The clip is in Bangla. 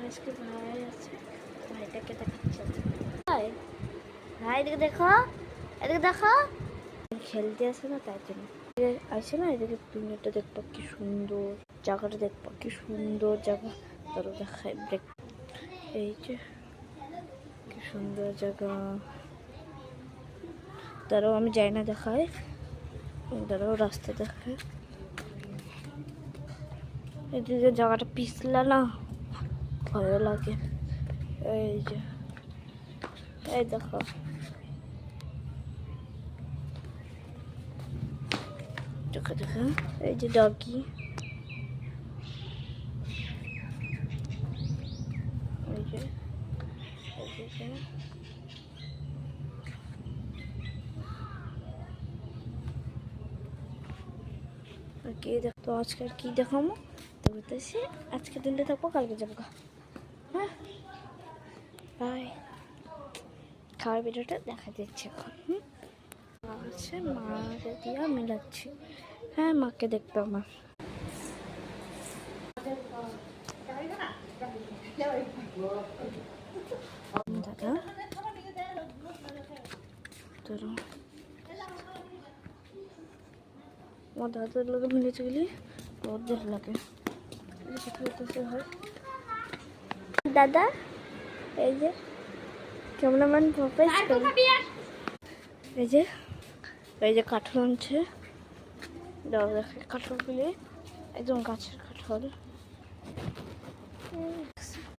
আজকে ভাই আছে, ভাইটাকে দেখাচ্ছে। ভাই ভাই এদিকে দেখো, এদিকে দেখো, খেলতে আসে না তাই জন্য আসে না। এদিকে দুনিয়াটা দেখবো কি সুন্দর, জায়গাটা দেখবো কি সুন্দর জায়গা। ধরো দেখাই দেখ, এই যে কি সুন্দর জায়গা। ধরো আমি যাই না দেখাই, ধরো রাস্তা দেখায়। এদিকে জায়গাটা পিছলা না, ভালো লাগে। এই যে এই দেখো, দেখো দেখো, এই যে ডগি, এই যে কি দেখতো আজকে কি দেখাবো তো বলতেছি। আজকে দিনটা থাকবো, কালকে যাবো। হ্যাঁ বাই। খাওয়ার ভিডিওটা দেখা দিচ্ছে এখন। আছে মাকে দিয়া মিলাচ্ছি। হ্যাঁ মাকে দেখতো আমার দাদা। তোর আমার দাদার লোকে মিলেছে গেলি বহুত দেখ লাগে। হয় দাদা, এই যে ক্যামেরাম্যান প্রফেস এই যে, এই যে কাঠল আনছে। দেখে কাঠলগুলি একদম গাছের কাঠল।